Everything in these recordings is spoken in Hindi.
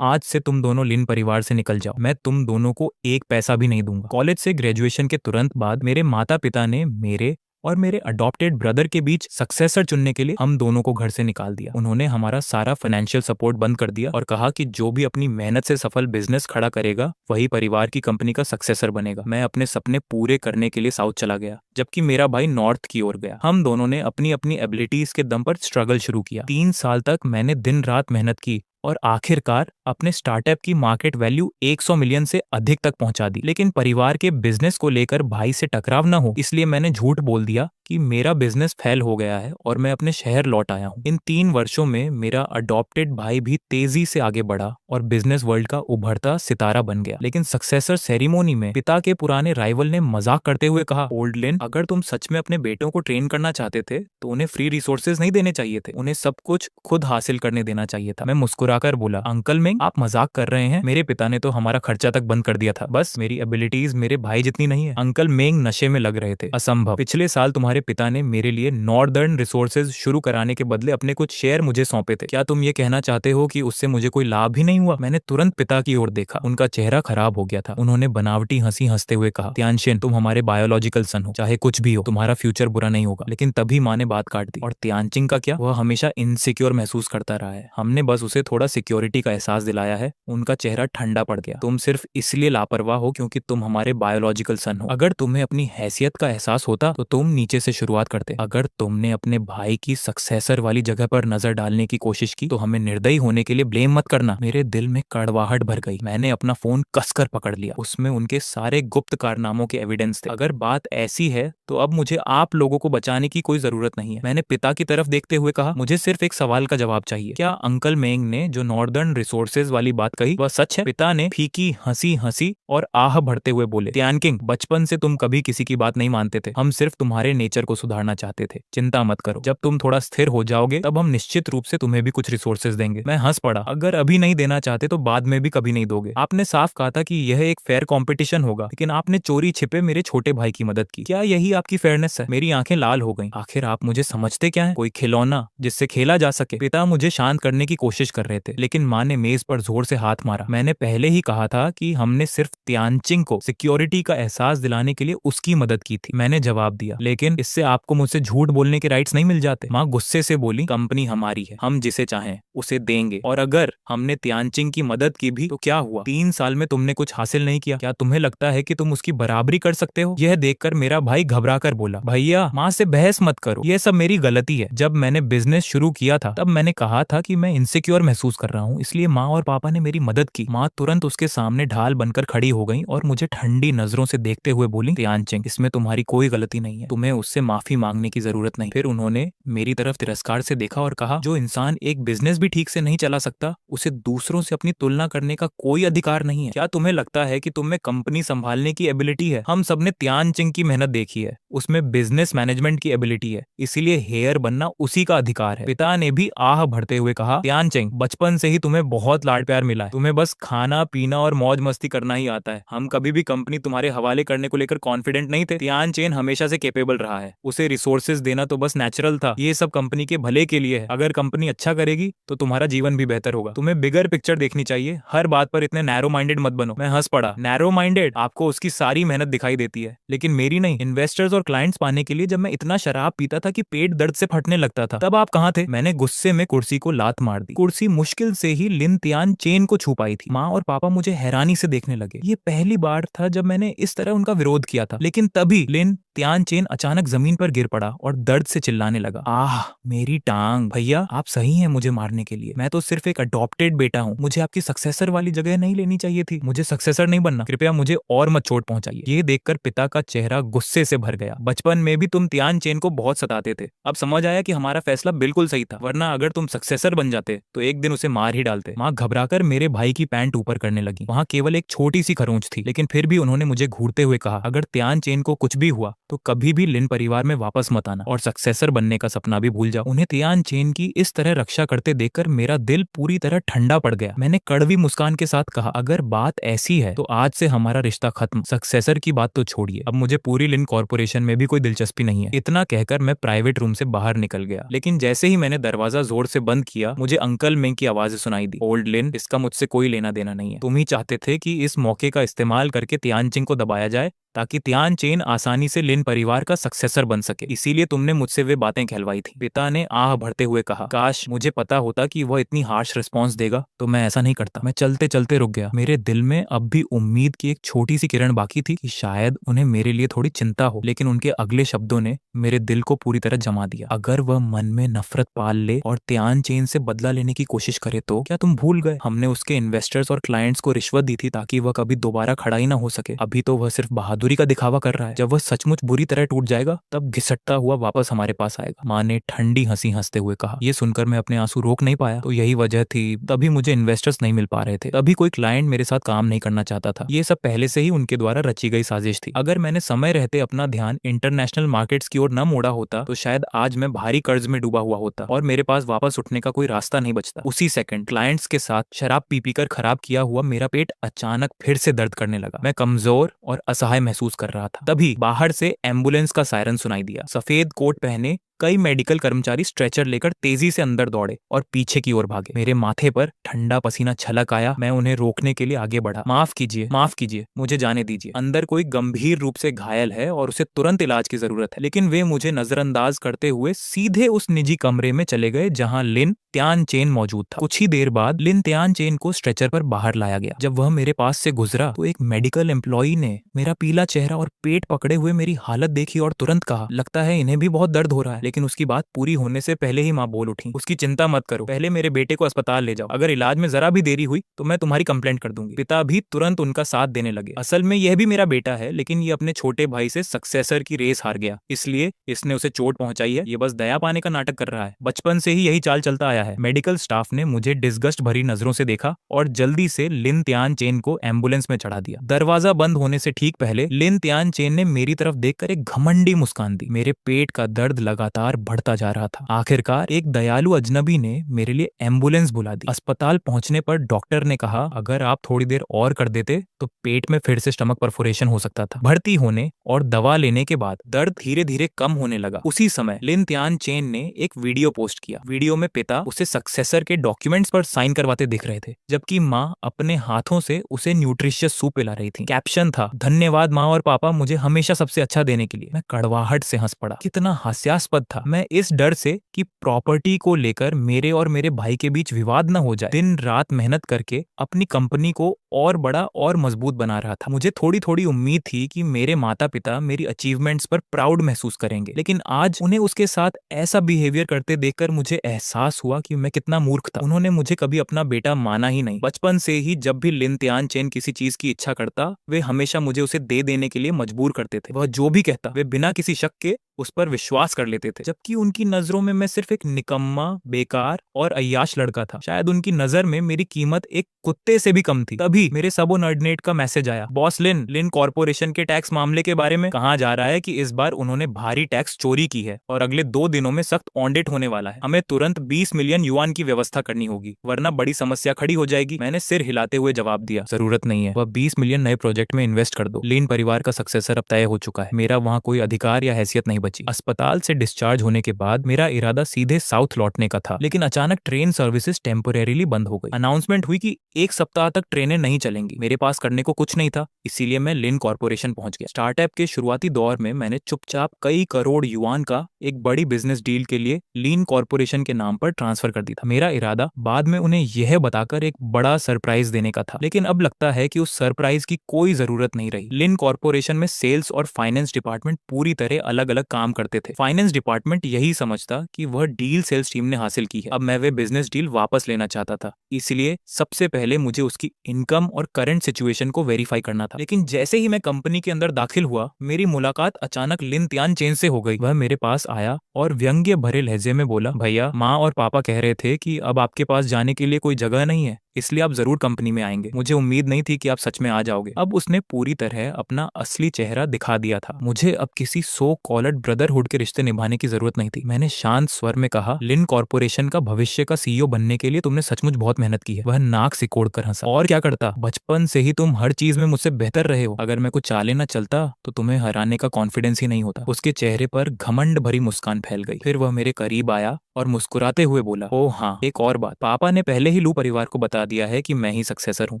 आज से तुम दोनों लिन परिवार से निकल जाओ। मैं तुम दोनों को एक पैसा भी नहीं दूंगा। कॉलेज से ग्रेजुएशन के तुरंत बाद मेरे माता पिता ने मेरे और मेरे अडॉप्टेड ब्रदर के बीच सक्सेसर चुनने के लिए हम दोनों को घर से निकाल दिया। उन्होंने हमारा सारा फाइनेंशियल सपोर्ट बंद कर दिया और कहा कि जो भी अपनी मेहनत से सफल बिजनेस खड़ा करेगा वही परिवार की कंपनी का सक्सेसर बनेगा। मैं अपने सपने पूरे करने के लिए साउथ चला गया, जबकि मेरा भाई नॉर्थ की ओर गया। हम दोनों ने अपनी अपनी एबिलिटीज के दम पर स्ट्रगल शुरू किया। 3 साल तक मैंने दिन रात मेहनत की और आखिरकार अपने स्टार्टअप की मार्केट वैल्यू 100 मिलियन से अधिक तक पहुंचा दी। लेकिन परिवार के बिजनेस को लेकर भाई से टकराव न हो, इसलिए मैंने झूठ बोल दिया कि मेरा बिजनेस फेल हो गया है और मैं अपने शहर लौट आया हूँ। इन 3 वर्षों में मेरा अडॉप्टेड भाई भी तेजी से आगे बढ़ा और बिजनेस वर्ल्ड का उभरता सितारा बन गया। लेकिन सक्सेसर सेरेमोनी में पिता के पुराने राइवल ने मजाक करते हुए कहा, ओल्ड लिन, अगर तुम सच में अपने बेटों को ट्रेन करना चाहते थे तो उन्हें फ्री रिसोर्सेज नहीं देने चाहिए थे, उन्हें सब कुछ खुद हासिल करने देना चाहिए था। मैं मुस्कुराकर बोला, अंकल मिंग, आप मजाक कर रहे हैं। मेरे पिता ने तो हमारा खर्चा तक बंद कर दिया था। बस मेरी एबिलिटीज मेरे भाई जितनी नहीं है। अंकल मिंग नशे में लग रहे थे। असंभव। पिछले साल तुम्हारे पिता ने मेरे लिए नॉर्दर्न रिसोर्सेज शुरू कराने के बदले अपने कुछ शेयर मुझे सौंपे थे। क्या तुम ये कहना चाहते हो कि उससे मुझे कोई लाभ ही नहीं हुआ? मैंने तुरंत पिता की ओर देखा। उनका चेहरा खराब हो गया था। उन्होंने बनावटी हंसी हंसते हुए कहा, त्यानशिन, तुम हमारे बायोलॉजिकल सन हो, चाहे कुछ भी हो, तुम्हारा फ्यूचर बुरा नहीं होगा। लेकिन तभी माँ ने बात काट दी। और त्यानचिंग का क्या? वह हमेशा इनसिक्योर महसूस करता रहा है। हमने बस उसे थोड़ा सिक्योरिटी का एहसास दिलाया है। उनका चेहरा ठंडा पड़ गया। तुम सिर्फ इसलिए लापरवाह हो क्योंकि तुम हमारे बायोलॉजिकल सन हो। अगर तुम्हें अपनी हैसियत का एहसास होता तो तुम नीचे से शुरुआत करते। अगर तुमने अपने भाई की सक्सेसर वाली जगह पर नजर डालने की कोशिश की तो हमें निर्दयी होने के लिए ब्लेम मत करना। मेरे दिल में कड़वाहट भर गई। मैंने अपना फोन कसकर पकड़ लिया। उसमें उनके सारे गुप्त कारनामों के एविडेंस थे। अगर बात ऐसी है तो अब मुझे आप लोगों को बचाने की कोई जरूरत नहीं है। मैंने पिता की तरफ देखते हुए कहा, मुझे सिर्फ एक सवाल का जवाब चाहिए। क्या अंकल मेंग ने जो नॉर्दर्न रिसोर्सेज वाली बात कही वह सच है? पिता ने फीकी हंसी हंसी और आह भरते हुए बोले, त्यानकिंग, बचपन से तुम कभी किसी की बात नहीं मानते थे। हम सिर्फ तुम्हारे नेचर को सुधारना चाहते थे। चिंता मत करो, जब तुम थोड़ा स्थिर हो जाओगे तब हम निश्चित रूप से तुम्हें भी कुछ रिसोर्सेज देंगे। मैं हंस पड़ा। अगर अभी नहीं देना चाहते तो बाद में भी कभी नहीं दोगे। आपने साफ कहा था कि यह एक फेयर कंपटीशन होगा, लेकिन आपने चोरी छिपे मेरे छोटे भाई की मदद की। क्या यही आपकी फेयरनेस है? मेरी आंखें लाल हो गईं। आखिर आप मुझे समझते क्या हैं? कोई खिलौना जिससे खेला जा सके? पिता मुझे शांत करने की कोशिश कर रहे थे, लेकिन माँ ने मेज पर जोर से हाथ मारा। मैंने पहले ही कहा था कि हमने सिर्फ त्यानचिंग को सिक्योरिटी का एहसास दिलाने के लिए उसकी मदद की थी। मैंने जवाब दिया, लेकिन इससे आपको मुझसे झूठ बोलने के राइट्स नहीं मिल जाते। माँ गुस्से से बोली, कंपनी हमारी है, हम जिसे चाहें उसे देंगे। और अगर हमने त्यानचिंग की मदद की भी तो क्या हुआ? 3 साल में तुमने कुछ हासिल नहीं किया। क्या तुम्हें लगता है कि तुम उसकी बराबरी कर सकते हो? यह देखकर मेरा भाई घबरा कर बोला, भैया, माँ से बहस मत करो, यह सब मेरी गलती है। जब मैंने बिजनेस शुरू किया था तब मैंने कहा था कि मैं इनसिक्योर महसूस कर रहा हूँ, इसलिए माँ और पापा ने मेरी मदद की। माँ तुरंत उसके सामने ढाल बनकर खड़ी हो गई और मुझे ठंडी नजरों से देखते हुए बोली, त्यानचिंग, इसमें तुम्हारी कोई गलती नहीं है, तुम्हें उससे माफी मांगने की जरूरत नहीं। फिर उन्होंने मेरी तरफ तिरस्कार से देखा और कहा, जो इंसान एक बिजनेस भी ठीक से नहीं चला सकता उसे दूसरों से अपनी तुलना करने का कोई अधिकार नहीं है। क्या तुम्हें लगता है कि तुम में कंपनी संभालने की एबिलिटी है? हम सबने त्यानचिंग की मेहनत देखी है, उसमें बिजनेस मैनेजमेंट की एबिलिटी है, इसीलिए हेयर बनना उसी का अधिकार है। पिता ने भी आह भरते हुए कहा, त्यानचिंग, बचपन से ही तुम्हें बहुत लाड प्यार मिला है, तुम्हें बस खाना पीना और मौज मस्ती करना ही आता है। हम कभी भी कंपनी तुम्हारे हवाले करने को लेकर कॉन्फिडेंट नहीं थे। त्यानचेन हमेशा से कैपेबल रहा है, उसे रिसोर्सेज देना तो बस नेचुरल था। ये सब कंपनी के भले के लिए है। अगर कंपनी अच्छा करेगी तो तुम्हारा जीवन भी बेहतर होगा। तुम्हें बिगर पिक्चर देखनी चाहिए, हर बात पर इतने नैरो माइंडेड मत बनो। मैं हंस पड़ा। Narrow minded? आपको उसकी सारी मेहनत दिखाई देती है, लेकिन मेरी नहीं। इन्वेस्टर्स और क्लाइंट्स पाने के लिए जब मैं इतना शराब पीता था कि पेट दर्द से फटने लगता था, तब आप कहाँ थे? मैंने गुस्से में कुर्सी को लात मार दी। कुर्सी मुश्किल से ही लिन त्यानचेन को छू पाई थी। माँ और पापा मुझे हैरानी से देखने लगे। ये पहली बार था जब मैंने इस तरह उनका विरोध किया था। लेकिन तभी लिन त्यानचेन अचानक जमीन पर गिर पड़ा और दर्द से चिल्लाने लगा, आह, मेरी टांग। भैया, आप सही हैं मुझे मारने के लिए। मैं तो सिर्फ एक अडॉप्टेड बेटा हूँ, मुझे आपकी सक्सेसर वाली जगह नहीं लेनी चाहिए थी। मुझे सक्सेसर नहीं बनना, कृपया मुझे और मत चोट पहुंचाइए। ये देखकर पिता का चेहरा गुस्से से भर गया। बचपन में भी तुम त्यानचेन को बहुत सताते थे, अब समझ आया कि हमारा फैसला बिल्कुल सही था, वरना अगर तुम सक्सेसर बन जाते तो एक दिन उसे मार ही डालते। माँ घबराकर मेरे भाई की पैंट ऊपर करने लगी। वहाँ केवल एक छोटी सी खरोंच थी, लेकिन फिर भी उन्होंने मुझे घूरते हुए कहा, अगर त्यानचेन को कुछ भी हुआ तो कभी भी लिन परिवार में वापस मत आना और सक्सेसर बनने का सपना भी भूल जाओ। उन्हें तियान चेन की इस तरह रक्षा करते देखकर मेरा दिल पूरी तरह ठंडा पड़ गया। मैंने कड़वी मुस्कान के साथ कहा, अगर बात ऐसी है तो आज से हमारा रिश्ता खत्म। सक्सेसर की बात तो छोड़िए, अब मुझे पूरी लिन कॉर्पोरेशन में भी कोई दिलचस्पी नहीं है। इतना कहकर मैं प्राइवेट रूम से बाहर निकल गया, लेकिन जैसे ही मैंने दरवाजा जोर से बंद किया, मुझे अंकल मिंग की आवाज सुनाई दी। ओल्ड लिन, इसका मुझसे कोई लेना देना नहीं है। तुम ही चाहते थे कि इस मौके का इस्तेमाल करके तियानचिंग को दबाया जाए ताकि तियान चेन आसानी से लिन परिवार का सक्सेसर बन सके, इसीलिए तुमने मुझसे वे बातें कहलवाई थी। पिता ने आह भरते हुए कहा, काश मुझे पता होता कि वह इतनी हार्श रिस्पॉन्स देगा तो मैं ऐसा नहीं करता। मैं चलते चलते रुक गया। मेरे दिल में अब भी उम्मीद की एक छोटी सी किरण बाकी थी कि शायद उन्हें मेरे लिए थोड़ी चिंता हो, लेकिन उनके अगले शब्दों ने मेरे दिल को पूरी तरह जमा दिया। अगर वह मन में नफरत पाल ले और तियान चेन से बदला लेने की कोशिश करे तो क्या तुम भूल गए हमने उसके इन्वेस्टर्स और क्लाइंट्स को रिश्वत दी थी ताकि वह कभी दोबारा खड़ा ही ना हो सके। अभी तो वह सिर्फ बहादुरी का दिखावा कर रहा है। जब वह सचमुच बुरी तरह टूट जाएगा तब घिसटता हुआ वापस हमारे पास आएगा। माँ ने ठंडी हंसी हंसते हुए कहा। ये सुनकर मैं अपने आंसू रोक नहीं पाया। तो यही वजह थी, तभी मुझे इन्वेस्टर्स नहीं मिल पा रहे थे, तभी कोई क्लाइंट मेरे साथ काम नहीं करना चाहता था। ये सब पहले से ही उनके द्वारा रची गई साजिश थी। अगर मैंने समय रहते अपना ध्यान इंटरनेशनल मार्केट्स की ओर न मोड़ा होता तो शायद आज मैं भारी कर्ज में डूबा हुआ होता और मेरे पास वापस उठने का कोई रास्ता नहीं बचता। उसी सेकंड क्लाइंट्स के साथ शराब पी पी कर खराब किया हुआ मेरा पेट अचानक फिर से दर्द करने लगा। मैं कमजोर और असहाय महसूस कर रहा था। तभी बाहर से एम्बुलेंस का सायरन सुनाई दिया। सफेद कोट पहने कई मेडिकल कर्मचारी स्ट्रेचर लेकर तेजी से अंदर दौड़े और पीछे की ओर भागे। मेरे माथे पर ठंडा पसीना छलक आया। मैं उन्हें रोकने के लिए आगे बढ़ा। माफ कीजिए, मुझे जाने दीजिए। अंदर कोई गंभीर रूप से घायल है और उसे तुरंत इलाज की जरूरत है। लेकिन वे मुझे नजरअंदाज करते हुए सीधे उस निजी कमरे में चले गए जहां लिन तियान चेन मौजूद था। कुछ ही देर बाद लिन तियान चेन को स्ट्रेचर पर बाहर लाया गया। जब वह मेरे पास से गुजरा तो एक मेडिकल एम्प्लॉई ने मेरा पीला चेहरा और पेट पकड़े हुए मेरी हालत देखी और तुरंत कहा, लगता है इन्हें भी बहुत दर्द हो रहा है। लेकिन उसकी बात पूरी होने से पहले ही माँ बोल उठी, उसकी चिंता मत करो, पहले मेरे बेटे को अस्पताल ले जाओ। अगर इलाज में जरा भी देरी हुई तो मैं तुम्हारी कंप्लेंट कर दूंगी। पिता भी तुरंत उनका साथ देने लगे। असल में यह भी मेरा बेटा है, लेकिन ये अपने छोटे भाई से सक्सेसर की रेस हार गया, इसलिए इसने उसे चोट पहुंचाई है। ये बस दया पाने का नाटक कर रहा है। बचपन से ही यही चाल चलता आया है। मेडिकल स्टाफ ने मुझे डिस्गस्ट भरी नजरों से देखा और जल्दी से लिन तियान चेन को एम्बुलेंस में चढ़ा दिया। दरवाजा बंद होने से ठीक पहले लिन तियान चेन ने मेरी तरफ देखकर एक घमंडी मुस्कान दी। मेरे पेट का दर्द लगातार बढ़ता जा रहा था। आखिरकार एक दयालु अजनबी ने मेरे लिए एम्बुलेंस बुला दी। अस्पताल पहुंचने पर डॉक्टर ने कहा, अगर आप थोड़ी देर और कर देते तो पेट में फिर से स्टमक परफोरेशन हो सकता था। भर्ती होने और दवा लेने के बाद दर्द धीरे धीरे कम होने लगा। उसी समय लिन तियान चेन ने एक वीडियो पोस्ट किया। वीडियो में पिता उसे सक्सेसर के डॉक्यूमेंट्स पर साइन करवाते दिख रहे थे, जबकि माँ अपने हाथों से उसे न्यूट्रिशियस सूप पिला रही थी। कैप्शन था, धन्यवाद माँ और पापा मुझे हमेशा सबसे अच्छा देने के लिए। मैं कड़वाहट से हंस पड़ा। कितना हास्यास्पद था। मैं इस डर से कि प्रॉपर्टी को लेकर मेरे और मेरे भाई के बीच विवाद न हो जाए दिन रात मेहनत करके अपनी कंपनी को और बड़ा और मजबूत बना रहा था। मुझे थोड़ी थोड़ी उम्मीद थी कि मेरे माता पिता मेरी अचीवमेंट्स पर प्राउड महसूस करेंगे, लेकिन आज उन्हें उसके साथ ऐसा बिहेवियर करते देखकर मुझे एहसास हुआ कि मैं कितना मूर्ख था। उन्होंने मुझे कभी अपना बेटा माना ही नहीं। बचपन से ही जब भी लिन तियान चेन किसी चीज की इच्छा करता, वे हमेशा मुझे उसे दे देने के लिए मजबूर करते थे। वह जो भी कहता वे बिना किसी शक के उस पर विश्वास कर लेते थे, जबकि उनकी नजरों में मैं सिर्फ एक निकम्मा, बेकार और अय्याश लड़का था। शायद उनकी नजर में मेरी कीमत एक कुत्ते से भी कम थी। तभी मेरे सबोर्डिनेट का मैसेज आया, बॉस लिन कॉर्पोरेशन के टैक्स मामले के बारे में कहा जा रहा है कि इस बार उन्होंने भारी टैक्स चोरी की है और अगले 2 दिनों में सख्त ऑडिट होने वाला है। हमें तुरंत 20 मिलियन युआन की व्यवस्था करनी होगी, वरना बड़ी समस्या खड़ी हो जाएगी। मैंने सिर हिलाते हुए जवाब दिया, जरूरत नहीं है, वह 20 मिलियन नए प्रोजेक्ट में इन्वेस्ट कर दो। लिन परिवार का सक्सेसर अब तय हो चुका है। मेरा वहाँ कोई अधिकार या हैसियत नहीं बची। अस्पताल से डिस्चार्ज होने के बाद मेरा इरादा सीधे साउथ लौटने का था, लेकिन अचानक ट्रेन सर्विसेज टेम्पोरेरीली बंद हो गई। अनाउंसमेंट हुई कि 1 सप्ताह तक ट्रेनें नहीं चलेंगी। मेरे पास करने को कुछ नहीं था, इसीलिए मैं लिन कॉर्पोरेशन पहुंच गया। स्टार्टअप के शुरुआती दौर में मैंने चुपचाप कई करोड़ युआन का एक बड़ी बिजनेस डील के लिए लिन कॉर्पोरेशन के नाम पर ट्रांसफर कर दी था। मेरा इरादा बाद में उन्हें यह बताकर एक बड़ा सरप्राइज देने का था, लेकिन अब लगता है कि उस सरप्राइज की कोई जरूरत नहीं रही। लिन कॉर्पोरेशन में सेल्स और फाइनेंस डिपार्टमेंट पूरी तरह अलग अलग काम करते थे। फाइनेंस डिपार्टमेंट यही समझता कि वह डील सेल्स टीम ने हासिल की है। अब मैं वे बिजनेस डील वापस लेना चाहता था, इसलिए सबसे पहले मुझे उसकी इनकम और करंट सिचुएशन को वेरीफाई करना था। लेकिन जैसे ही मैं कंपनी के अंदर दाखिल हुआ, मेरी मुलाकात अचानक लिन तियान चेन से हो गई। वह मेरे पास आया और व्यंग्य भरे लहजे में बोला, भैया माँ और पापा कह रहे थे कि अब आपके पास जाने के लिए कोई जगह नहीं है, इसलिए आप जरूर कंपनी में आएंगे। मुझे उम्मीद नहीं थी कि आप सच में आ जाओगे। अब उसने पूरी तरह अपना असली चेहरा दिखा दिया था। मुझे अब किसी सो कॉल्ड ब्रदरहुड के रिश्ते निभाने की जरूरत नहीं थी। मैंने शांत स्वर में कहा, लिन कॉर्पोरेशन का भविष्य का सीईओ बनने के लिए तुमने सचमुच बहुत मेहनत की है। वह नाक सिकोड़ कर हंसा। और क्या करता, बचपन से ही तुम हर चीज में मुझसे बेहतर रहे हो। अगर मैं कुछ चाले न चलता तो तुम्हें हराने का कॉन्फिडेंस ही नहीं होता। उसके चेहरे पर घमंड भरी मुस्कान फैल गई। फिर वह मेरे करीब आया और मुस्कुराते हुए बोला, ओह हाँ, एक और बात, पापा ने पहले ही लू परिवार को बता दिया है कि मैं ही सक्सेसर हूँ।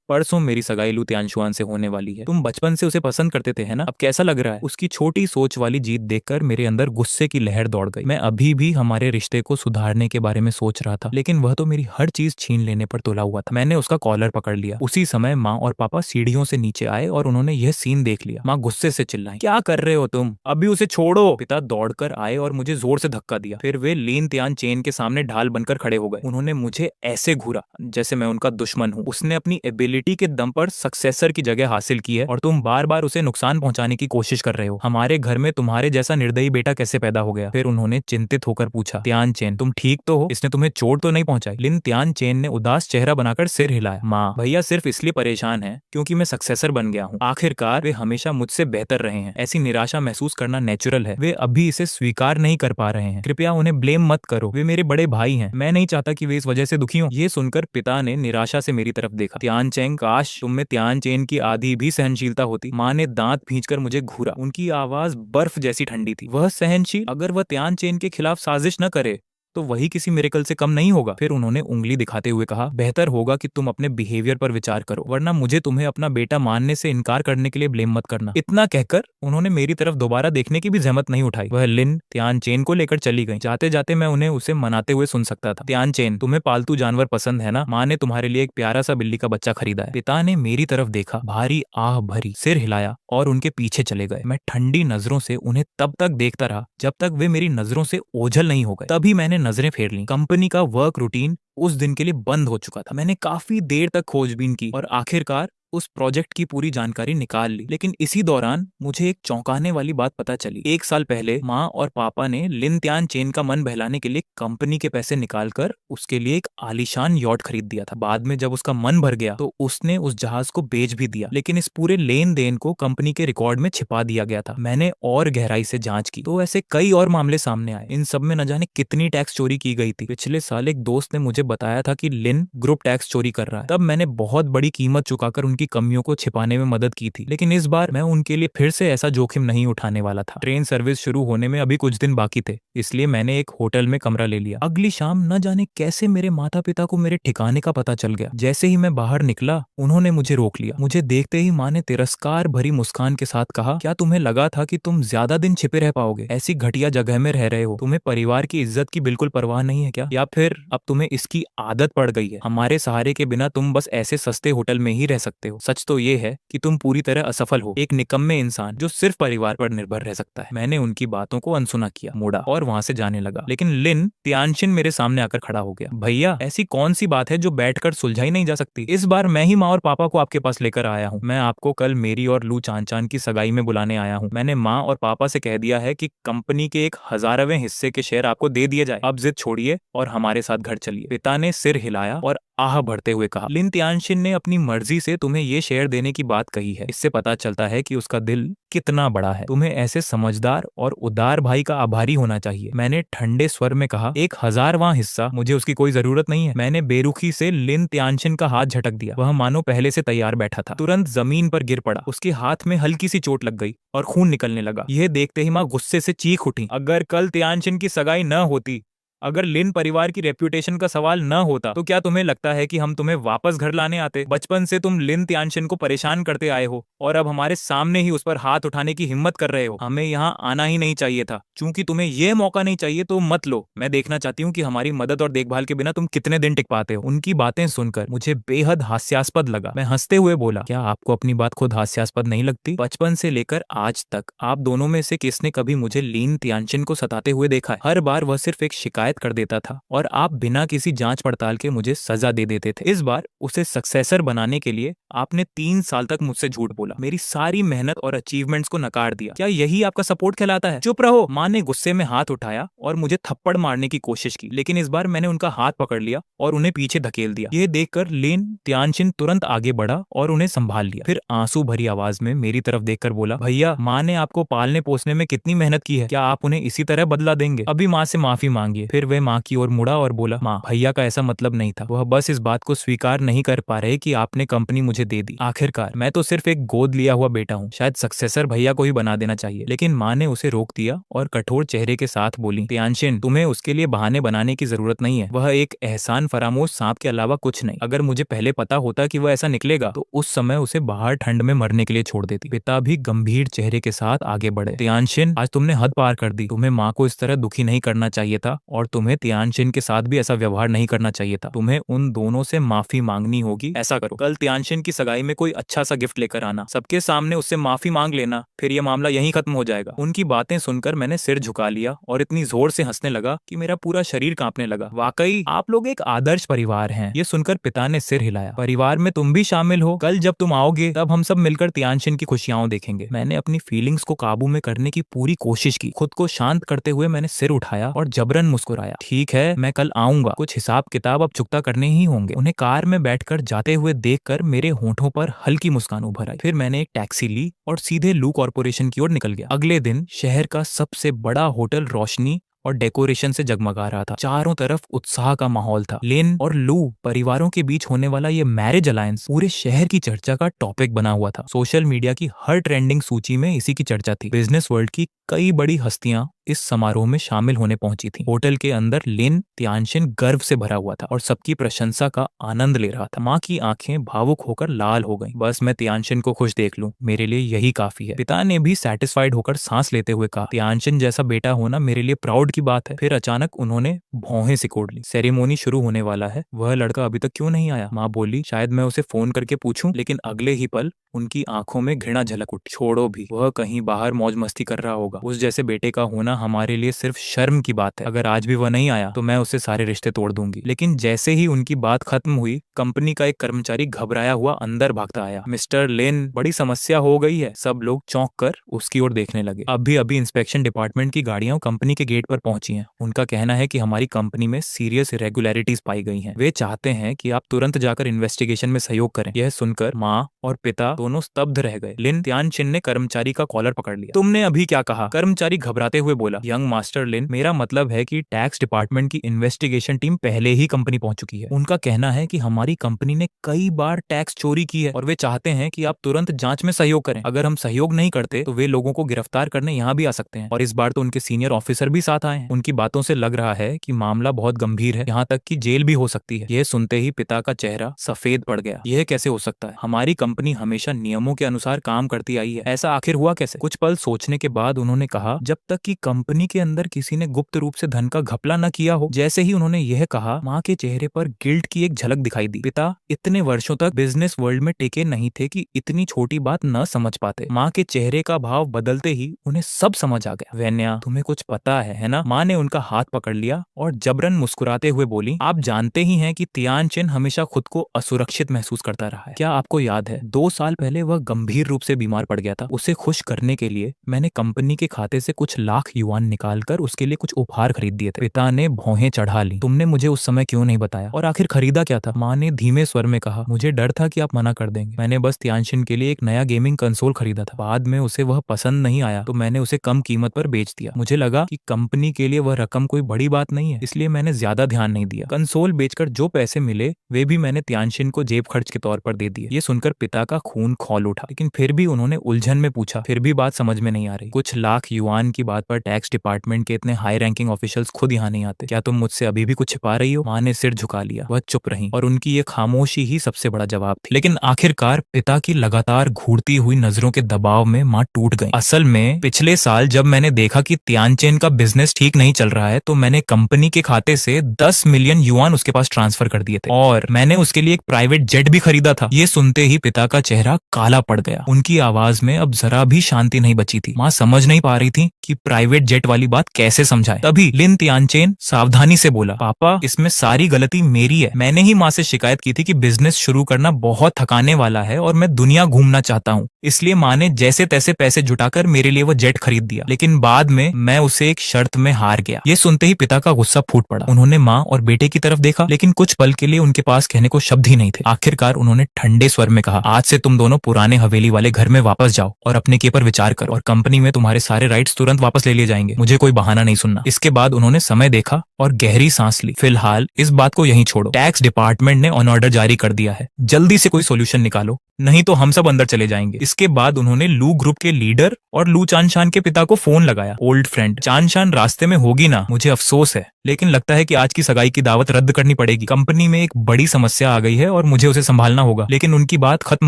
परसों मेरी सगाई लू त्यांशुआन से होने वाली है। तुम बचपन से उसे पसंद करते थे, है ना? अब कैसा लग रहा है? उसकी छोटी सोच वाली जीत देखकर मेरे अंदर गुस्से की लहर दौड़ गई। मैं अभी भी हमारे रिश्ते को सुधारने के बारे में सोच रहा था, लेकिन वह तो मेरी हर चीज छीन लेने पर तुला हुआ था। मैंने उसका कॉलर पकड़ लिया। उसी समय माँ और पापा सीढ़ियों से नीचे आए और उन्होंने यह सीन देख लिया। माँ गुस्से से चिल्लाई, क्या कर रहे हो तुम? अभी उसे छोड़ो। पिता दौड़कर आए और मुझे जोर से धक्का दिया। फिर वे लीन त्यान चेन के सामने ढाल बनकर खड़े हो गए। उन्होंने मुझे ऐसे घूरा जैसे मैं उनका दुश्मन हूँ। उसने अपनी एबिलिटी के दम पर सक्सेसर की जगह हासिल की है और तुम बार बार उसे नुकसान पहुंचाने की कोशिश कर रहे हो। हमारे घर में तुम्हारे जैसा निर्दयी बेटा कैसे पैदा हो गया? फिर उन्होंने चिंतित होकर पूछा, त्यान चेन, तुम ठीक तो हो? इसने तुम्हें चोट तो नहीं पहुंचाई? लिन त्यान चेन ने उदास चेहरा बनाकर सिर हिलाया। माँ, भैया सिर्फ इसलिए परेशान है क्योंकि मैं सक्सेसर बन गया हूँ। आखिरकार वे हमेशा मुझसे बेहतर रहे हैं। ऐसी निराशा महसूस करना नेचुरल है। वे अभी इसे स्वीकार नहीं कर पा रहे हैं। कृपया उन्हें ब्लेम मत करो। वे मेरे बड़े भाई हैं। मैं नहीं चाहता कि वे इस वजह से दुखी हों। ये सुनकर पिता ने निराशा से मेरी तरफ देखा। त्यान चेंग, काश तुम में त्यान चेन की आधी भी सहनशीलता होती। माँ ने दांत भींचकर मुझे घूरा। उनकी आवाज बर्फ जैसी ठंडी थी। वह सहनशील? अगर वह त्यान चेन के खिलाफ साजिश न करे तो वही किसी मिरेकल से कम नहीं होगा। फिर उन्होंने उंगली दिखाते हुए कहा, बेहतर होगा कि तुम अपने बिहेवियर पर विचार करो, वरना मुझे तुम्हें अपना बेटा मानने से इनकार करने के लिए ब्लेम मत करना। इतना कहकर उन्होंने मेरी तरफ दोबारा देखने की भी जहमत नहीं उठाई। वह लिन त्यान चेन को लेकर चली गई। जाते जाते मैं उन्हें उसे मनाते हुए सुन सकता था। त्यान चेन, तुम्हें पालतू जानवर पसंद है ना? माँ ने तुम्हारे लिए एक प्यारा सा बिल्ली का बच्चा खरीदा है। पिता ने मेरी तरफ देखा, भारी आह भरी, सिर हिलाया और उनके पीछे चले गए। मैं ठंडी नजरों से उन्हें तब तक देखता रहा जब तक वे मेरी नजरों से ओझल नहीं हो गए। तभी मैंने नजरें फेर ली। कंपनी का वर्क रूटीन उस दिन के लिए बंद हो चुका था। मैंने काफी देर तक खोजबीन की और आखिरकार उस प्रोजेक्ट की पूरी जानकारी निकाल ली। लेकिन इसी दौरान मुझे एक चौंकाने वाली बात पता चली। 1 साल पहले माँ और पापा ने लिन त्यान चेन का मन बहलाने के लिए कंपनी के पैसे निकालकर उसके लिए एक आलीशान यॉट खरीद दिया था। बाद में जब उसका मन भर गया तो उसने उस जहाज को बेच भी दिया, लेकिन इस पूरे लेन देन को कंपनी के रिकॉर्ड में छिपा दिया गया था। मैंने और गहराई से जांच की तो ऐसे कई और मामले सामने आए। इन सब में न जाने कितनी टैक्स चोरी की गई थी। पिछले साल एक दोस्त ने मुझे बताया था कि लिन ग्रुप टैक्स चोरी कर रहा है। तब मैंने बहुत बड़ी कीमत चुकाकर उनकी कमियों को छिपाने में मदद की थी, लेकिन इस बार मैं उनके लिए फिर से ऐसा जोखिम नहीं उठाने वाला था। ट्रेन सर्विस शुरू होने में अभी कुछ दिन बाकी थे, इसलिए मैंने एक होटल में कमरा ले लिया। अगली शाम न जाने कैसे मेरे माता पिता को मेरे ठिकाने का पता चल गया। जैसे ही मैं बाहर निकला उन्होंने मुझे रोक लिया। मुझे देखते ही माँ ने तिरस्कार भरी मुस्कान के साथ कहा, क्या तुम्हें लगा था कि तुम ज्यादा दिन छिपे रह पाओगे? ऐसी घटिया जगह में रह रहे हो, तुम्हें परिवार की इज्जत की बिल्कुल परवाह नहीं है क्या? या फिर अब तुम्हें इसकी आदत पड़ गई है? हमारे सहारे के बिना तुम बस ऐसे सस्ते होटल में ही रह सकते हो। सच तो ये है कि तुम पूरी तरह असफल हो, एक निकम्मे इंसान जो सिर्फ परिवार पर निर्भर रह सकता है। मैंने उनकी बातों को अनसुना किया, मुड़ा और वहां से जाने लगा। लेकिन लिन त्यानशिन मेरे सामने आकर खड़ा हो गया। भैया, ऐसी कौन सी बात है जो बैठकर सुलझाई नहीं जा सकती? इस बार मैं ही माँ और पापा को आपके पास लेकर आया हूँ। मैं आपको कल मेरी और लू चांचान की सगाई में बुलाने आया हूँ। मैंने माँ और पापा से कह दिया है कि कंपनी के 1,000वें हिस्से के शेयर आपको दे दिए जाए। अब जिद छोड़िए और हमारे साथ घर चलिए। पिता ने सिर हिलाया और आह भरते हुए कहा, लिन त्यानशिन ने अपनी मर्जी से तुम्हें ये शेयर देने की बात कही है। इससे पता चलता है कि उसका दिल कितना बड़ा है। तुम्हें ऐसे समझदार और उदार भाई का आभारी होना चाहिए। मैंने ठंडे स्वर में कहा, 1,000वां हिस्सा मुझे उसकी कोई जरूरत नहीं है। मैंने बेरुखी से लिन त्यानशिन का हाथ झटक दिया। वह मानो पहले से तैयार बैठा था। तुरंत जमीन पर गिर पड़ा। उसके हाथ में हल्की सी चोट लग गई और खून निकलने लगा। यह देखते ही माँ गुस्से से चीख उठी, अगर कल त्यानशिन की सगाई न होती, अगर लिन परिवार की रेप्यूटेशन का सवाल न होता, तो क्या तुम्हें लगता है कि हम तुम्हें वापस घर लाने आते? बचपन से तुम लिन त्यानशिन को परेशान करते आए हो और अब हमारे सामने ही उस पर हाथ उठाने की हिम्मत कर रहे हो। हमें यहाँ आना ही नहीं चाहिए था। चूंकि तुम्हें यह मौका नहीं चाहिए तो मत लो। मैं देखना चाहती हूँ कि हमारी मदद और देखभाल के बिना तुम कितने दिन टिक पाते हो। उनकी बातें सुनकर मुझे बेहद हास्यास्पद लगा। मैं हंसते हुए बोला, क्या आपको अपनी बात खुद हास्यास्पद नहीं लगती? बचपन से लेकर आज तक आप दोनों में से किसने कभी मुझे लिन त्यानशिन को सताते हुए देखा है? हर बार वह सिर्फ एक शिकायत शिकायत कर देता था और आप बिना किसी जांच पड़ताल के मुझे सजा दे देते थे। इस बार उसे सक्सेसर बनाने के लिए आपने 3 साल तक मुझसे झूठ बोला, मेरी सारी मेहनत और अचीवमेंट्स को नकार दिया। क्या यही आपका सपोर्ट कहलाता है? चुप रहो। माँ ने गुस्से में हाथ उठाया और मुझे थप्पड़ मारने की कोशिश की, लेकिन इस बार मैंने उनका हाथ पकड़ लिया और उन्हें पीछे धकेल दिया। यह देखकर लिन त्यानशिन तुरंत आगे बढ़ा और उन्हें संभाल लिया। फिर आंसू भरी आवाज में मेरी तरफ देखकर बोला, भैया, माँ ने आपको पालने पोसने में कितनी मेहनत की है, क्या आप उन्हें इसी तरह बदला देंगे? अभी माँ से माफी मांगिए। फिर वह माँ की ओर मुड़ा और बोला, माँ, भैया का ऐसा मतलब नहीं था, वह बस इस बात को स्वीकार नहीं कर पा रहे कि आपने कंपनी मुझे दे दी। आखिरकार मैं तो सिर्फ एक गोद लिया हुआ बेटा हूँ, शायद सक्सेसर भैया को ही बना देना चाहिए। लेकिन माँ ने उसे रोक दिया और कठोर चेहरे के साथ बोली, त्यानशिन, तुम्हें उसके लिए बहाने बनाने की जरूरत नहीं है। वह एक एहसान फरामोश सांप के अलावा कुछ नहीं। अगर मुझे पहले पता होता कि वह ऐसा निकलेगा तो उस समय उसे बाहर ठंड में मरने के लिए छोड़ देती। पिता भी गंभीर चेहरे के साथ आगे बढ़े, त्यानशिन, आज तुमने हद पार कर दी। तुम्हें माँ को इस तरह दुखी नहीं करना चाहिए था और तुम्हें त्यानशिन के साथ भी ऐसा व्यवहार नहीं करना चाहिए था। तुम्हें उन दोनों से माफी मांगनी होगी। ऐसा करो, कल त्यानशिन की सगाई में कोई अच्छा सा गिफ्ट लेकर आना, सबके सामने उससे माफी मांग लेना, फिर यह मामला यहीं खत्म हो जाएगा। उनकी बातें सुनकर मैंने सिर झुका लिया और इतनी जोर से हंसने लगा कि मेरा पूरा शरीर कांपने लगा। वाकई आप लोग एक आदर्श परिवार हैं। ये सुनकर पिता ने सिर हिलाया। परिवार में तुम भी शामिल हो। कल जब तुम आओगे तब हम सब मिलकर त्यानशिन की खुशियां देखेंगे। मैंने अपनी फीलिंग्स को काबू में करने की पूरी कोशिश की। खुद को शांत करते हुए मैंने सिर उठाया और जबरन मुस्कुराया। ठीक है, मैं कल आऊंगा। कुछ हिसाब किताब अब चुकता करने ही होंगे। उन्हें कार में बैठकर जाते हुए देखकर मेरे होंठों पर हल्की मुस्कान उभर आई। फिर मैंने एक टैक्सी ली और सीधे लू कॉर्पोरेशन की ओर निकल गया। अगले दिन शहर का सबसे बड़ा होटल रोशनी और डेकोरेशन से जगमगा रहा था। चारों तरफ उत्साह का माहौल था। लिन और लू परिवारों के बीच होने वाला ये मैरिज अलायंस पूरे शहर की चर्चा का टॉपिक बना हुआ था। सोशल मीडिया की हर ट्रेंडिंग सूची में इसी की चर्चा थी। बिजनेस वर्ल्ड की कई बड़ी हस्तियां इस समारोह में शामिल होने पहुंची थीं। होटल के अंदर लिन त्यानशिन गर्व से भरा हुआ था और सबकी प्रशंसा का आनंद ले रहा था। माँ की आंखें भावुक होकर लाल हो गईं। बस मैं त्यानशिन को खुश देख लूं, मेरे लिए यही काफी है। पिता ने भी सेटिस्फाइड होकर सांस लेते हुए कहा, त्यानशिन जैसा बेटा होना मेरे लिए प्राउड की बात है। फिर अचानक उन्होंने भौहें सिकोड़ ली। सेरेमोनी शुरू होने वाला है, वह लड़का अभी तक क्यों नहीं आया? माँ बोली, शायद मैं उसे फोन करके पूछूं। लेकिन अगले ही पल उनकी आंखों में घृणा झलक उठी। छोड़ो भी, वह कहीं बाहर मौज मस्ती कर रहा होगा। उस जैसे बेटे का होना हमारे लिए सिर्फ शर्म की बात है। अगर आज भी वह नहीं आया तो मैं उससे सारे रिश्ते तोड़ दूंगी। लेकिन जैसे ही उनकी बात खत्म हुई, कंपनी का एक कर्मचारी घबराया हुआ अंदर भागता आया। मिस्टर लिन, बड़ी समस्या हो गई है। सब लोग चौंक कर उसकी ओर देखने लगे। अभी अभी इंस्पेक्शन डिपार्टमेंट की गाड़ियां कंपनी के गेट पर पहुंची हैं। उनका कहना है कि हमारी कंपनी में सीरियस इरेगुलरिटीज पाई गई हैं। वे चाहते हैं कि आप तुरंत जाकर इन्वेस्टिगेशन में सहयोग करें। यह सुनकर माँ और पिता दोनों स्तब्ध रह गए। लिन त्यानशिन ने कर्मचारी का कॉलर पकड़ लिया। तुमने अभी क्या कहा? कर्मचारी घबराते हुए बोला, यंग मास्टर लिन, मेरा मतलब है कि टैक्स डिपार्टमेंट की इन्वेस्टिगेशन टीम पहले ही कंपनी पहुंच चुकी है। उनका कहना है कि हमारी कंपनी ने कई बार टैक्स चोरी की है और वे चाहते हैं कि आप तुरंत जांच में सहयोग करें। अगर हम सहयोग नहीं करते तो वे लोगों को गिरफ्तार करने यहाँ भी आ सकते हैं। और इस बार तो उनके सीनियर ऑफिसर भी साथ आए हैं। उनकी बातों से लग रहा है कि मामला बहुत गंभीर है, यहाँ तक कि जेल भी हो सकती है। यह सुनते ही पिता का चेहरा सफेद पड़ गया। यह कैसे हो सकता है? हमारी कंपनी हमेशा नियमों के अनुसार काम करती आई है, ऐसा आखिर हुआ कैसे? कुछ पल सोचने के बाद उन्होंने कहा, जब तक कि कंपनी के अंदर किसी ने गुप्त रूप से धन का घपला न किया हो। जैसे ही उन्होंने यह कहा, माँ के चेहरे पर गिल्ट की एक झलक दिखाई दी। पिता इतने वर्षों तक बिजनेस वर्ल्ड में टिके नहीं थे कि इतनी छोटी बात न समझ पाते। माँ के चेहरे का भाव बदलते ही उन्हें सब समझ आ गया। वैन्या, तुम्हें कुछ पता है ना? माँ ने उनका हाथ पकड़ लिया और जबरन मुस्कुराते हुए बोली, आप जानते ही हैं कि त्यानशिन हमेशा खुद को असुरक्षित महसूस करता रहा है। क्या आपको याद है 2 साल पहले वह गंभीर रूप से बीमार पड़ गया था? उसे खुश करने के लिए मैंने कंपनी के खाते से कुछ लाख युआन निकालकर उसके लिए कुछ उपहार खरीद दिए थे। पिता ने भौहें चढ़ा ली। तुमने मुझे उस समय क्यों नहीं बताया? और आखिर खरीदा क्या था? माँ ने धीमे स्वर में कहा, मुझे डर था कि आप मना कर देंगे। मैंने बस त्यानशिन के लिए एक नया गेमिंग कंसोल खरीदा था। बाद में उसे वह पसंद नहीं आया तो मैंने उसे कम कीमत पर बेच दिया। मुझे लगा कि कंपनी के लिए वह रकम कोई बड़ी बात नहीं है, इसलिए मैंने ज्यादा ध्यान नहीं दिया। कंसोल बेचकर जो पैसे मिले वे भी मैंने त्यानशिन को जेब खर्च के तौर पर दे दिए। ये सुनकर पिता का खून खौल उठा, लेकिन फिर भी उन्होंने उलझन में पूछा, फिर भी बात समझ में नहीं आ रही। कुछ लाख युआन की बात पर टैक्स डिपार्टमेंट के इतने हाई रैंकिंग ऑफिशियल्स खुद यहाँ नहीं आते। क्या तुम मुझसे अभी भी कुछ छिपा रही हो? माँ ने सिर झुका लिया। वह चुप रही और उनकी ये खामोशी ही सबसे बड़ा जवाब थी। लेकिन आखिरकार पिता की लगातार घूरती हुई नजरों के दबाव में माँ टूट गई। असल में पिछले साल जब मैंने देखा कि त्यानशिन का बिजनेस ठीक नहीं चल रहा है तो मैंने कंपनी के खाते से 10 मिलियन युआन उसके पास ट्रांसफर कर दिए थे और मैंने उसके लिए एक प्राइवेट जेट भी खरीदा था। ये सुनते ही पिता पिता का चेहरा काला पड़ गया। उनकी आवाज में अब जरा भी शांति नहीं बची थी। माँ समझ नहीं पा रही थी कि प्राइवेट जेट वाली बात कैसे समझाए। तभी लिन तियानचेन सावधानी से बोला, पापा इसमें सारी गलती मेरी है। मैंने ही माँ से शिकायत की थी कि बिजनेस शुरू करना बहुत थकाने वाला है और मैं दुनिया घूमना चाहता हूँ, इसलिए माँ ने जैसे तैसे पैसे जुटाकर मेरे लिए वो जेट खरीद दिया। लेकिन बाद में मैं उसे एक शर्त में हार गया। ये सुनते ही पिता का गुस्सा फूट पड़ा। उन्होंने माँ और बेटे की तरफ देखा, लेकिन कुछ पल के लिए उनके पास कहने को शब्द ही नहीं थे। आखिरकार उन्होंने ठंडे स्वर में कहा, आज से तुम दोनों पुराने हवेली वाले घर में वापस जाओ और अपने के पर विचार करो, और कंपनी में तुम्हारे सारे राइट्स तुरंत वापस ले लिए जाएंगे। मुझे कोई बहाना नहीं सुनना। इसके बाद उन्होंने समय देखा और गहरी सांस ली। फिलहाल इस बात को यहीं छोड़ो। टैक्स डिपार्टमेंट ने ऑन ऑर्डर जारी कर दिया है, जल्दी से कोई सोल्यूशन निकालो, नहीं तो हम सब अंदर चले जाएंगे। इसके बाद उन्होंने लू ग्रुप के लीडर और लू चानशान के पिता को फोन लगाया। ओल्ड फ्रेंड, चानशान रास्ते में होगी ना, मुझे अफसोस है, लेकिन लगता है कि आज की सगाई की दावत रद्द करनी पड़ेगी। कंपनी में एक बड़ी समस्या आ गई है और मुझे उसे संभालना होगा। लेकिन उनकी बात खत्म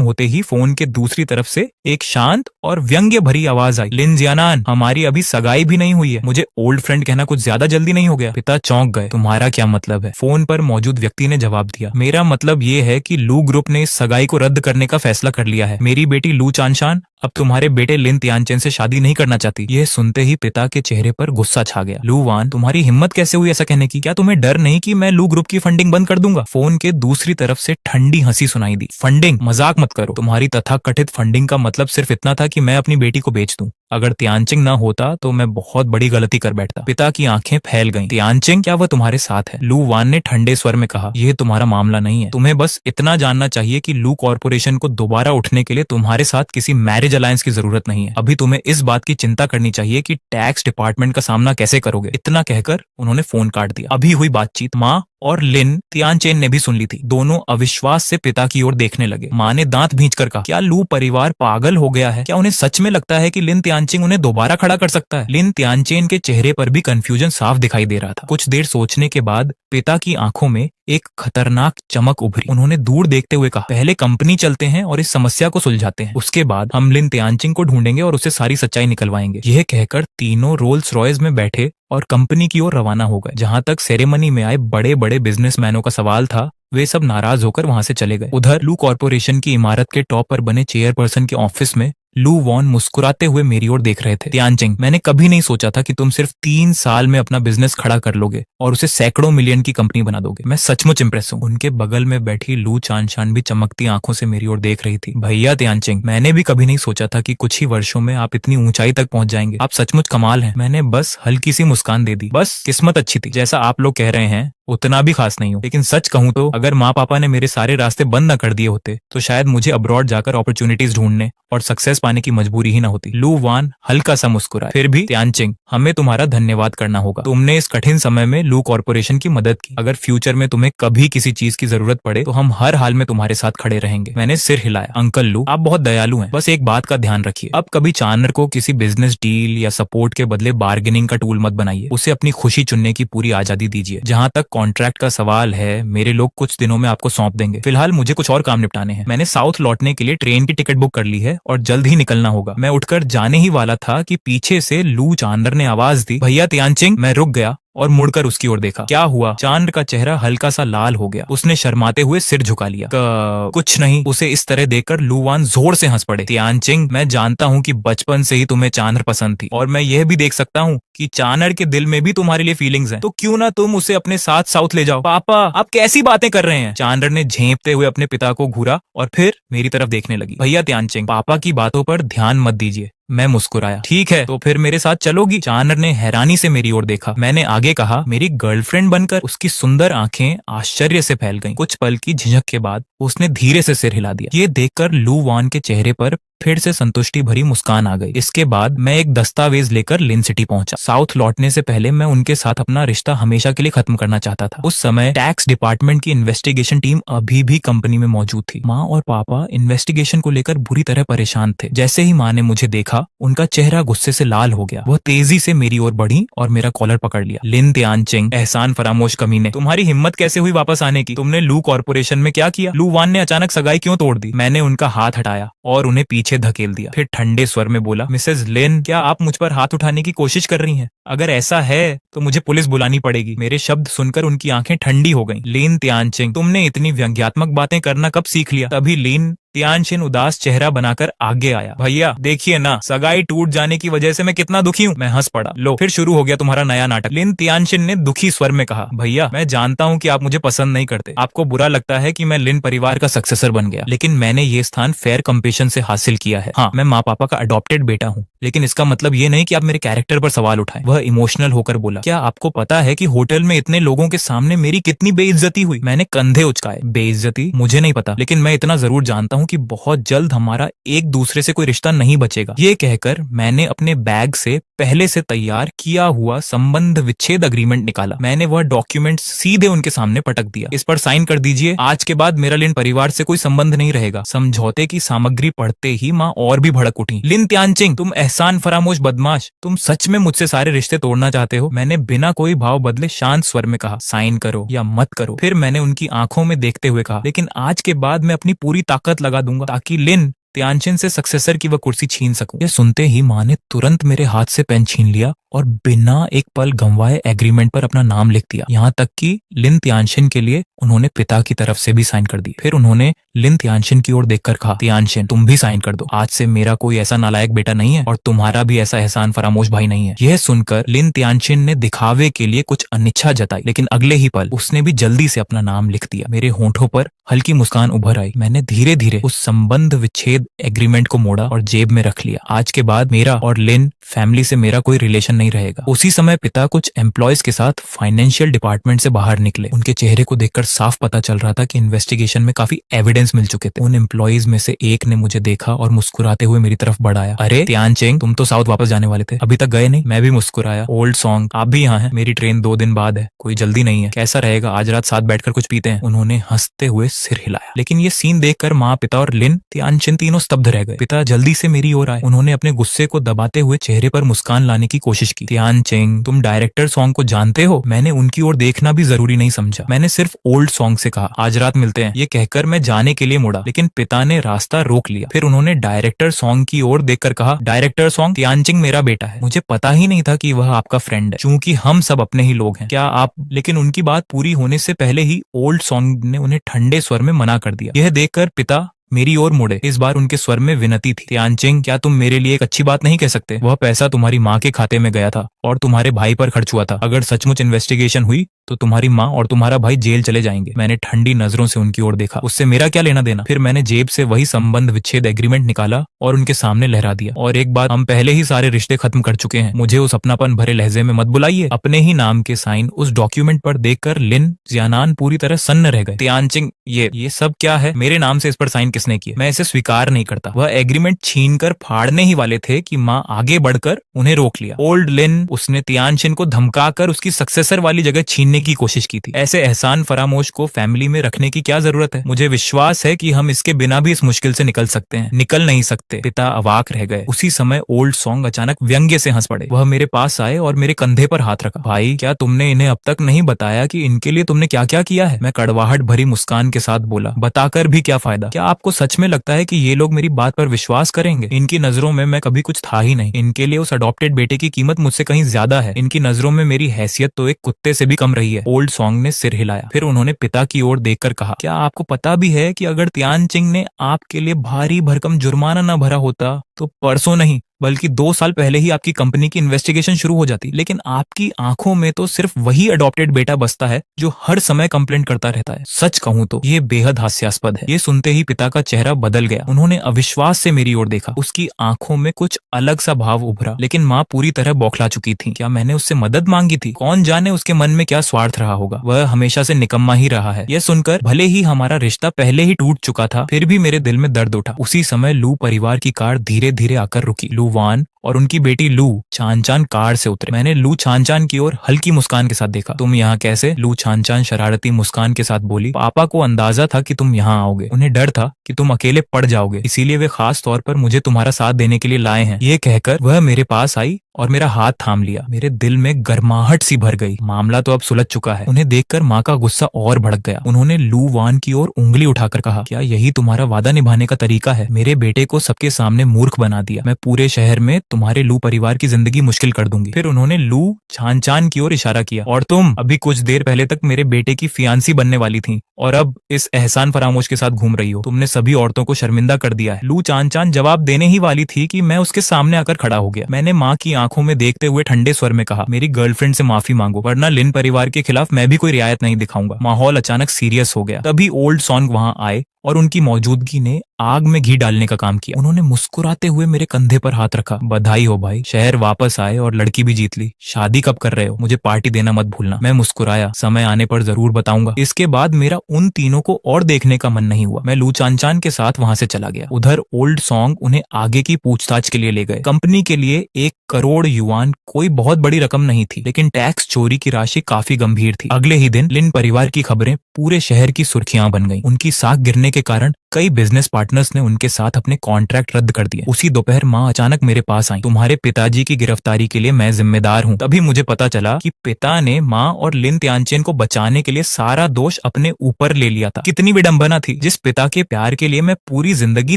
होते ही फोन के दूसरी तरफ से एक शांत और व्यंग्य भरी आवाज आई, लिन जियानान, हमारी अभी सगाई भी नहीं हुई है। मुझे ओल्ड फ्रेंड कहना कुछ ज्यादा जल्दी नहीं हो गया? पिता चौंक गए। तुम्हारा क्या मतलब है? फोन पर मौजूद व्यक्ति ने जवाब दिया, मेरा मतलब ये है कि लू ग्रुप ने इस सगाई को रद्द करने का फैसला कर लिया है। मेरी बेटी लू चानशान अब तुम्हारे बेटे लिन तियानचेन से शादी नहीं करना चाहती। यह सुनते ही पिता के चेहरे पर गुस्सा छा गया। लू वान, तुम्हारी हिम्मत कैसे हुई ऐसा कहने की? क्या तुम्हें डर नहीं कि मैं लू ग्रुप की फंडिंग बंद कर दूंगा? फोन के दूसरी तरफ से ठंडी हंसी सुनाई दी। फंडिंग? मजाक मत करो। तुम्हारी तथाकथित फंडिंग का मतलब सिर्फ इतना था कि मैं अपनी बेटी को बेच दूं। अगर तियानचिंग ना होता तो मैं बहुत बड़ी गलती कर बैठता। पिता की आंखें फैल गईं। तियानचिंग, क्या वह तुम्हारे साथ है? लू वान ने ठंडे स्वर में कहा, यह तुम्हारा मामला नहीं है। तुम्हें बस इतना जानना चाहिए कि लू कॉर्पोरेशन को दोबारा उठने के लिए तुम्हारे साथ किसी मैरिज अलायंस की जरूरत नहीं है। अभी तुम्हें इस बात की चिंता करनी चाहिए कि टैक्स डिपार्टमेंट का सामना कैसे करोगे। इतना कहकर उन्होंने फोन काट दिया। अभी हुई बातचीत माँ और लिन तियानचेन ने भी सुन ली थी। दोनों अविश्वास से पिता की ओर देखने लगे। माँ ने दांत भींचकर कहा, क्या लू परिवार पागल हो गया है? क्या उन्हें सच में लगता है कि लिन तियानचिंग उन्हें दोबारा खड़ा कर सकता है? लिन तियानचेन के चेहरे पर भी कंफ्यूजन साफ दिखाई दे रहा था। कुछ देर सोचने के बाद पिता की आंखों में एक खतरनाक चमक उभरी। उन्होंने दूर देखते हुए कहा, पहले कंपनी चलते हैं और इस समस्या को सुलझाते हैं। उसके बाद हम लिन तियानचिंग को ढूंढेंगे और उससे सारी सच्चाई निकलवाएंगे। यह कहकर तीनों रोल्स रॉयस में बैठे और कंपनी की ओर रवाना हो गए। जहां तक सेरेमनी में आए बड़े बड़े बिजनेसमैनों का सवाल था, वे सब नाराज होकर वहां से चले गए। उधर लू कॉर्पोरेशन की इमारत के टॉप पर बने चेयरपर्सन के ऑफिस में लू वॉन मुस्कुराते हुए मेरी ओर देख रहे थे। तियानचिंग, मैंने कभी नहीं सोचा था कि तुम सिर्फ 3 साल में अपना बिजनेस खड़ा कर लोगे और उसे सैकड़ों मिलियन की कंपनी बना दोगे। मैं सचमुच इंप्रेस हूँ। उनके बगल में बैठी लू चानशान भी चमकती आंखों से मेरी ओर देख रही थी। भैया तियानचिंग, मैंने भी कभी नहीं सोचा था कि कुछ ही वर्षों में आप इतनी ऊंचाई तक पहुंच जाएंगे। आप सचमुच कमाल हैं। मैंने बस हल्की सी मुस्कान दे दी। बस किस्मत अच्छी थी। जैसा आप लोग कह रहे हैं उतना भी खास नहीं हो, लेकिन सच कहूं तो अगर माँ पापा ने मेरे सारे रास्ते बंद न कर दिए होते तो शायद मुझे अब्रॉड जाकर अपॉर्चुनिटीज ढूंढने और सक्सेस पाने की मजबूरी ही न होती। लू वान हल्का सा मुस्कुराया। फिर भी तियानचिंग, हमें तुम्हारा धन्यवाद करना होगा। तुमने इस कठिन समय में लू कॉर्पोरेशन की मदद की। अगर फ्यूचर में तुम्हें कभी किसी चीज की जरूरत पड़े तो हम हर हाल में तुम्हारे साथ खड़े रहेंगे। मैंने सिर हिलाया। अंकल लू, आप बहुत दयालु हैं। बस एक बात का ध्यान रखिए, अब कभी चानर को किसी बिजनेस डील या सपोर्ट के बदले बार्गेनिंग का टूल मत बनाइए। उसे अपनी खुशी चुनने की पूरी आजादी दीजिए। जहां तक कॉन्ट्रैक्ट का सवाल है, मेरे लोग कुछ दिनों में आपको सौंप देंगे। फिलहाल मुझे कुछ और काम निपटाने हैं। मैंने साउथ लौटने के लिए ट्रेन की टिकट बुक कर ली है और जल्द ही निकलना होगा। मैं उठकर जाने ही वाला था कि पीछे से लू चांदर ने आवाज दी, भैया तियानचिंग। मैं रुक गया और मुड़कर उसकी ओर देखा। क्या हुआ? चांद का चेहरा हल्का सा लाल हो गया। उसने शर्माते हुए सिर झुका लिया। कुछ नहीं। उसे इस तरह देखकर लू वान जोर से हंस पड़े। तियानचिंग, मैं जानता हूँ कि बचपन से ही तुम्हें चांदर पसंद थी और मैं यह भी देख सकता हूँ कि चानर के दिल में भी तुम्हारे लिए फीलिंग्स हैं। तो क्यों ना तुम उसे अपने साथ साउथ ले जाओ। पापा, आप कैसी बातें कर रहे हैं? चांदर ने झेंपते हुए अपने पिता को घूरा और फिर मेरी तरफ देखने लगी। भैया तियानचिंग, पापा की बातों पर ध्यान मत दीजिए। मैं मुस्कुराया। ठीक है, तो फिर मेरे साथ चलोगी? चानर ने हैरानी से मेरी ओर देखा। मैंने आगे कहा, मेरी गर्लफ्रेंड बनकर? उसकी सुंदर आंखें आश्चर्य से फैल गईं। कुछ पल की झिझक के बाद उसने धीरे से सिर हिला दिया। ये देखकर लू वान के चेहरे पर फिर से संतुष्टि भरी मुस्कान आ गई। इसके बाद मैं एक दस्तावेज लेकर लिन सिटी पहुंचा। साउथ लौटने से पहले मैं उनके साथ अपना रिश्ता हमेशा के लिए खत्म करना चाहता था। उस समय टैक्स डिपार्टमेंट की इन्वेस्टिगेशन टीम अभी भी कंपनी में मौजूद थी। माँ और पापा इन्वेस्टिगेशन को लेकर बुरी तरह परेशान थे। जैसे ही माँ ने मुझे देखा, उनका चेहरा गुस्से से लाल हो गया। वह तेजी से मेरी ओर बढ़ी और मेरा कॉलर पकड़ लिया। लिन तियानचिंग, एहसान फरामोश कमीने, तुम्हारी हिम्मत कैसे हुई वापस आने की? तुमने लू कॉर्पोरेशन में क्या किया? लू वान ने अचानक सगाई क्यों तोड़ दी? मैंने उनका हाथ हटाया और उन्हें पीछे धकेल दिया। फिर ठंडे स्वर में बोला, मिसेज लिन, क्या आप मुझ पर हाथ उठाने की कोशिश कर रही हैं? अगर ऐसा है तो मुझे पुलिस बुलानी पड़ेगी। मेरे शब्द सुनकर उनकी आंखें ठंडी हो गईं। लिन तियानचिंग, तुमने इतनी व्यंग्यात्मक बातें करना कब सीख लिया? तभी लिन तियानशिन उदास चेहरा बनाकर आगे आया। भैया देखिए ना, सगाई टूट जाने की वजह से मैं कितना दुखी हूँ। मैं हंस पड़ा। लो फिर शुरू हो गया तुम्हारा नया नाटक। लिन तियानशिन ने दुखी स्वर में कहा, भैया मैं जानता हूँ कि आप मुझे पसंद नहीं करते, आपको बुरा लगता है कि मैं लिन परिवार का सक्सेसर बन गया, लेकिन मैंने ये स्थान फेयर कंपटीशन से हासिल किया है। हाँ, मैं माँ पापा का अडॉप्टेड बेटा हूँ, लेकिन इसका मतलब ये नहीं कि आप मेरे कैरेक्टर पर सवाल उठाएं। वह इमोशनल होकर बोला, क्या आपको पता है कि होटल में इतने लोगों के सामने मेरी कितनी बेइज्जती हुई? मैंने कंधे उचकाए। बेइज्जती? मुझे नहीं पता, लेकिन मैं इतना जरूर जानता हूँ कि बहुत जल्द हमारा एक दूसरे से कोई रिश्ता नहीं बचेगा। ये कहकर मैंने अपने बैग से पहले से तैयार किया हुआ संबंध विच्छेद अग्रीमेंट निकाला। मैंने वह डॉक्यूमेंट सीधे उनके सामने पटक दिया। इस पर साइन कर दीजिए, आज के बाद मेरा लिन परिवार से कोई संबंध नहीं रहेगा। समझौते की सामग्री पढ़ते ही माँ और भी भड़क उठी। लिन तियानचिंग, तुम एहसान फरामोश बदमाश, तुम सच में मुझसे सारे रिश्ते तोड़ना चाहते हो? मैंने बिना कोई भाव बदले शांत स्वर में कहा, साइन करो या मत करो। फिर मैंने उनकी आंखों में देखते हुए कहा, लेकिन आज के बाद मैं अपनी पूरी ताकत लगा दूंगा ताकि लिन तियानचिन से सक्सेसर की वह कुर्सी छीन सकूं। यह सुनते ही माँ ने तुरंत मेरे हाथ से पेन छीन लिया और बिना एक पल गंवाए एग्रीमेंट पर अपना नाम लिख दिया। यहाँ तक कि लिन तियानशिन के लिए उन्होंने पिता की तरफ से भी साइन कर दी। फिर उन्होंने लिन तियानशिन की ओर देखकर कहा, तियानशिन तुम भी साइन कर दो। आज से मेरा कोई ऐसा नालायक बेटा नहीं है और तुम्हारा भी ऐसा एहसान फरामोश भाई नहीं है। यह सुनकर लिन तियानशिन ने दिखावे के लिए कुछ अनिच्छा जताई, लेकिन अगले ही पल उसने भी जल्दी से अपना नाम लिख दिया। मेरे होंठों पर हल्की मुस्कान उभर आई। मैंने धीरे धीरे उस संबंध विच्छेद एग्रीमेंट को मोड़ा और जेब में रख लिया। आज के बाद मेरा और लिन फैमिली से मेरा कोई रिलेशन नहीं रहेगा। उसी समय पिता कुछ एम्प्लॉयज के साथ फाइनेंशियल डिपार्टमेंट से बाहर निकले। उनके चेहरे को देखकर साफ पता चल रहा था कि इन्वेस्टिगेशन में काफी एविडेंस मिल चुके थे। उन एम्प्लॉयज में से एक ने मुझे देखा और मुस्कुराते हुए मेरी तरफ बढ़ाया। अरे तियानचिंग, तुम तो साउथ वापस जाने वाले थे, अभी तक गए नहीं? मैं भी मुस्कुराया। ओल्ड सॉन्ग, आप भी यहाँ हैं? मेरी ट्रेन 2 दिन बाद है, कोई जल्दी नहीं है। कैसा रहेगा आज रात साथ बैठकर कुछ पीते हैं? उन्होंने हंसते हुए सिर हिलाया। लेकिन ये सीन देखकर माँ, पिता और लिन तियानचिन तीनों स्तब्ध रह गए। पिता जल्दी से मेरी ओर आए। उन्होंने अपने गुस्से को दबाते हुए चेहरे पर मुस्कान लाने की कोशिश की। तियानचिंग, तुम डायरेक्टर सॉन्ग को जानते हो? मैंने उनकी ओर देखना भी जरूरी नहीं समझा। मैंने सिर्फ ओल्ड सॉन्ग से कहा, आज रात मिलते हैं। ये कहकर मैं जाने के लिए मुड़ा, लेकिन पिता ने रास्ता रोक लिया। फिर उन्होंने डायरेक्टर सॉन्ग की ओर देखकर कहा, डायरेक्टर सॉन्ग, तियानचिंग मेरा बेटा है। मुझे पता ही नहीं था कि वह आपका फ्रेंड है, चूंकि हम सब अपने ही लोग हैं। क्या आप? लेकिन उनकी बात पूरी होने से पहले ही ओल्ड सॉन्ग ने उन्हें ठंडे स्वर में मना कर दिया। यह देखकर पिता मेरी ओर मुड़े। इस बार उनके स्वर में विनती थी। तियानचिंग, क्या तुम मेरे लिए एक अच्छी बात नहीं कह सकते? वह पैसा तुम्हारी माँ के खाते में गया था और तुम्हारे भाई पर खर्च हुआ था। अगर सचमुच इन्वेस्टिगेशन हुई तो तुम्हारी माँ और तुम्हारा भाई जेल चले जाएंगे। मैंने ठंडी नजरों से उनकी ओर देखा। उससे मेरा क्या लेना देना? फिर मैंने जेब से वही संबंध विच्छेद एग्रीमेंट निकाला और उनके सामने लहरा दिया। और एक बात, हम पहले ही सारे रिश्ते खत्म कर चुके हैं। मुझे उस अपनापन भरे लहजे में मत बुलाइए। अपने ही नाम के साइन उस डॉक्यूमेंट पर देखकर लिन जियानान पूरी तरह सन्न रह गए। तियानचिंग, ये सब क्या है? मेरे नाम से इस पर साइन किसने किए? मैं इसे स्वीकार नहीं करता। वह एग्रीमेंट छीनकर फाड़ने ही वाले थे कि माँ आगे बढ़कर उन्हें रोक लिया। ओल्ड लिन, उसने तियानचिन को धमकाकर उसकी सक्सेसर वाली जगह छीनने की कोशिश की थी। ऐसे एहसान फरामोश को फैमिली में रखने की क्या जरूरत है? मुझे विश्वास है कि हम इसके बिना भी इस मुश्किल से निकल सकते हैं। निकल नहीं सकते। पिता अवाक रह गए। उसी समय ओल्ड सॉन्ग अचानक व्यंग्य से हंस पड़े। वह मेरे पास आए और मेरे कंधे पर हाथ रखा। भाई, क्या तुमने इन्हें अब तक नहीं बताया कि इनके लिए तुमने क्या क्या किया है? मैं कड़वाहट भरी मुस्कान के साथ बोला, बताकर भी क्या फायदा? क्या आपको सच में लगता है कि ये लोग मेरी बात पर विश्वास करेंगे? इनकी नजरों में मैं कभी कुछ था ही नहीं। इनके लिए उस अडॉप्टेड बेटे की कीमत मुझसे कहीं ज्यादा है। इनकी नजरों में मेरी हैसियत तो एक कुत्ते से भी कम रही है। ओल्ड सॉन्ग ने सिर हिलाया। फिर उन्होंने पिता की ओर देखकर कहा, क्या आपको पता भी है कि अगर तियानचिंग ने आपके लिए भारी भरकम जुर्माना न भरा होता तो परसों नहीं बल्कि 2 साल पहले ही आपकी कंपनी की इन्वेस्टिगेशन शुरू हो जाती? लेकिन आपकी आंखों में तो सिर्फ वही अडॉप्टेड बेटा बसता है जो हर समय कंप्लेंट करता रहता है। सच कहूं तो ये बेहद हास्यास्पद है। ये सुनते ही पिता का चेहरा बदल गया। उन्होंने अविश्वास से मेरी ओर देखा। उसकी आंखों में कुछ अलग सा भाव उभरा। लेकिन माँ पूरी तरह बौखला चुकी थी। क्या मैंने उससे मदद मांगी थी? कौन जाने उसके मन में क्या स्वार्थ रहा होगा। वह हमेशा से निकम्मा ही रहा है। यह सुनकर भले ही हमारा रिश्ता पहले ही टूट चुका था, फिर भी मेरे दिल में दर्द उठा। उसी समय लू परिवार की कार धीरे धीरे आकर रुकी। लू वान और उनकी बेटी लू चान कार से उतरे। मैंने लू चान की ओर हल्की मुस्कान के साथ देखा। तुम यहाँ कैसे? लू चान शरारती मुस्कान के साथ बोली। पापा को अंदाजा था कि तुम यहाँ आओगे। उन्हें डर था कि तुम अकेले पड़ जाओगे, इसीलिए वे खास तौर पर मुझे तुम्हारा साथ देने के लिए लाए हैं। ये कहकर वह मेरे पास आई और मेरा हाथ थाम लिया। मेरे दिल में गर्माहट सी भर गई। मामला तो अब सुलझ चुका है। उन्हें देखकर माँ का गुस्सा और भड़क गया। उन्होंने लू वान की ओर उंगली उठाकर कहा, क्या यही तुम्हारा वादा निभाने का तरीका है? मेरे बेटे को सबके सामने मूर्ख बना दिया। मैं पूरे शहर में तुम्हारे लू परिवार की जिंदगी मुश्किल कर दूंगी। फिर उन्होंने लू चान चान की ओर इशारा किया, और तुम अभी कुछ देर पहले तक मेरे बेटे की फियांसी बनने वाली थी और अब इस एहसान फरामोश के साथ घूम रही हो। तुमने सभी औरतों को शर्मिंदा कर दिया है। लू चान चान जवाब देने ही वाली थी कि मैं उसके सामने आकर खड़ा हो गया। मैंने माँ की आंखों में देखते हुए ठंडे स्वर में कहा, मेरी गर्लफ्रेंड से माफी मांगो, वरना लिन परिवार के खिलाफ मैं भी कोई रियायत नहीं दिखाऊंगा। माहौल अचानक सीरियस हो गया। तभी ओल्ड सॉन्ग वहां आए और उनकी मौजूदगी ने आग में घी डालने का काम किया। उन्होंने मुस्कुराते हुए मेरे कंधे पर हाथ रखा। बधाई हो भाई, शहर वापस आए और लड़की भी जीत ली। शादी कब कर रहे हो? मुझे पार्टी देना मत भूलना। मैं मुस्कुराया, समय आने पर जरूर बताऊंगा। इसके बाद मेरा उन तीनों को और देखने का मन नहीं हुआ। मैं लू चान चान के साथ वहां से चला गया। उधर ओल्ड सॉन्ग उन्हें आगे की पूछताछ के लिए ले गए। कंपनी के लिए 1 करोड़ युआन कोई बहुत बड़ी रकम नहीं थी, लेकिन टैक्स चोरी की राशि काफी गंभीर थी। अगले ही दिन लिन परिवार की खबरें पूरे शहर की सुर्खियां बन गईं। उनकी साख गिरने के कारण कई बिजनेस पार्टनर्स ने उनके साथ अपने कॉन्ट्रैक्ट रद्द कर दिए। उसी दोपहर माँ अचानक मेरे पास आई। तुम्हारे पिताजी की गिरफ्तारी के लिए मैं जिम्मेदार हूँ। तभी मुझे पता चला कि पिता ने माँ और लिन त्यानचेन को बचाने के लिए सारा दोष अपने ऊपर ले लिया था। कितनी विडंबना थी। जिस पिता के प्यार के लिए मैं पूरी जिंदगी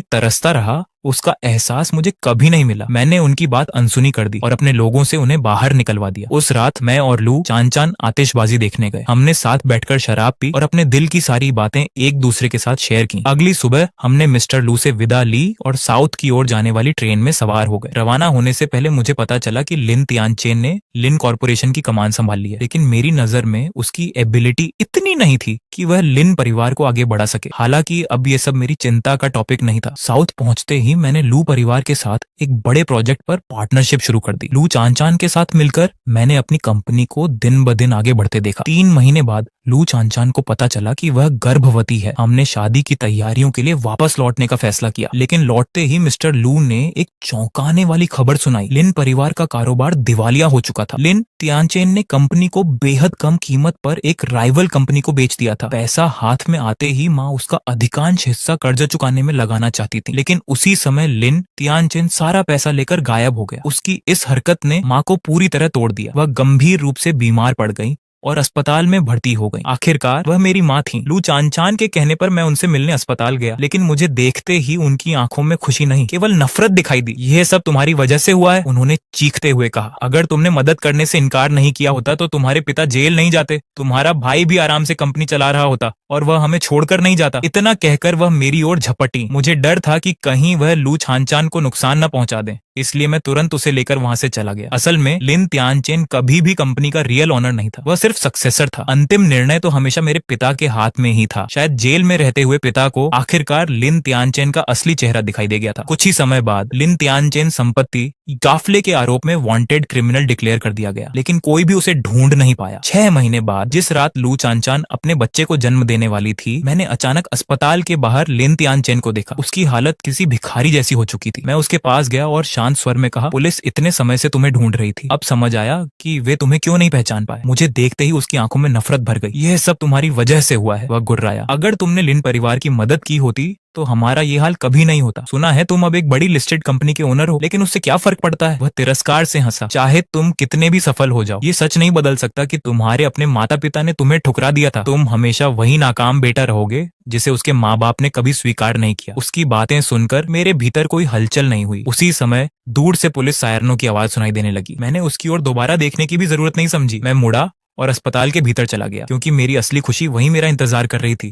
तरसता रहा, उसका एहसास मुझे कभी नहीं मिला। मैंने उनकी बात अनसुनी कर दी और अपने लोगों से उन्हें बाहर निकलवा दिया। उस रात मैं और लू चान चान आतिशबाजी देखने गए। हमने साथ बैठकर शराब पी और अपने दिल की सारी बातें एक दूसरे के साथ शेयर की। अगली सुबह हमने मिस्टर लू से विदा ली और साउथ की ओर जाने वाली ट्रेन में सवार हो गए। रवाना होने से पहले मुझे पता चला कि लिन त्यानचेन ने लिन कॉर्पोरेशन की कमान संभाल ली है, लेकिन मेरी नजर में उसकी एबिलिटी इतनी नहीं थी कि वह लिन परिवार को आगे बढ़ा सके। हालांकि अब ये सब मेरी चिंता का टॉपिक नहीं था। साउथ पहुंचते ही मैंने लू परिवार के साथ एक बड़े प्रोजेक्ट पर पार्टनरशिप शुरू कर दी। लू चान चान के साथ मिलकर मैंने अपनी कंपनी को दिन ब दिन आगे बढ़ते देखा। 3 महीने बाद लू चान चान को पता चला कि वह गर्भवती है। हमने शादी की तैयारियों के लिए वापस लौटने का फैसला किया, लेकिन लौटते ही मिस्टर लू ने एक चौंकाने वाली खबर सुनाई। लिन परिवार का कारोबार दिवालिया हो चुका था। लिन त्यानचेन ने कंपनी को बेहद कम कीमत पर एक राइवल कंपनी को बेच दिया था। पैसा हाथ में आते ही माँ उसका अधिकांश हिस्सा कर्जा चुकाने में लगाना चाहती थी, लेकिन उसी समय लिन त्यानचेन सारा पैसा लेकर गायब हो गया। उसकी इस हरकत ने माँ को पूरी तरह तोड़ दिया। वह गंभीर रूप से बीमार पड़ गई और अस्पताल में भर्ती हो गई। आखिरकार वह मेरी माँ थी। लू चान चान के कहने पर मैं उनसे मिलने अस्पताल गया, लेकिन मुझे देखते ही उनकी आंखों में खुशी नहीं, केवल नफरत दिखाई दी। यह सब तुम्हारी वजह से हुआ है, उन्होंने चीखते हुए कहा। अगर तुमने मदद करने से इनकार नहीं किया होता तो तुम्हारे पिता जेल नहीं जाते, तुम्हारा भाई भी आराम से कंपनी चला रहा होता और वह हमें छोड़कर नहीं जाता। इतना कहकर वह मेरी ओर झपटी। मुझे डर था कि कहीं वह लू चान चान को नुकसान न पहुंचा दे, इसलिए मैं तुरंत उसे लेकर वहां से चला गया। असल में लिन त्यानचेन कभी भी कंपनी का रियल ओनर नहीं था, वह सिर्फ सक्सेसर था। अंतिम निर्णय तो हमेशा मेरे पिता के हाथ में ही था। शायद जेल में रहते हुए पिता को आखिरकार लिन त्यानचेन का असली चेहरा दिखाई दे गया था। कुछ ही समय बाद लिन त्यानचेन संपत्ति गाफले के आरोप में वांटेड क्रिमिनल डिक्लेयर कर दिया गया, लेकिन कोई भी उसे ढूंढ नहीं पाया। 6 महीने बाद जिस रात लू चान चान अपने बच्चे को जन्म देने वाली थी, मैंने अचानक अस्पताल के बाहर लिन त्यानचेन को देखा। उसकी हालत किसी भिखारी जैसी हो चुकी थी। मैं उसके पास गया और शांत स्वर में कहा, पुलिस इतने समय से तुम्हें ढूंढ रही थी। अब समझ आया कि वे तुम्हें क्यों नहीं पहचान पाए। मुझे देखते ही उसकी आंखों में नफरत भर गई। यह सब तुम्हारी वजह से हुआ है, वह गुर्राया। अगर तुमने लिन परिवार की मदद की होती तो हमारा ये हाल कभी नहीं होता। सुना है तुम अब एक बड़ी लिस्टेड कंपनी के ओनर हो, लेकिन उससे क्या फर्क पड़ता है। वह तिरस्कार से हंसा। चाहे तुम कितने भी सफल हो जाओ, ये सच नहीं बदल सकता कि तुम्हारे अपने माता पिता ने तुम्हें ठुकरा दिया था। तुम हमेशा वही नाकाम बेटा रहोगे जिसे उसके माँ बाप ने कभी स्वीकार नहीं किया। उसकी बातें सुनकर मेरे भीतर कोई हलचल नहीं हुई। उसी समय दूर से पुलिस सायरनों की आवाज सुनाई देने लगी। मैंने उसकी ओर दोबारा देखने की भी जरूरत नहीं समझी। मैं मुड़ा और अस्पताल के भीतर चला गया, क्योंकि मेरी असली खुशी वहीं मेरा इंतजार कर रही थी।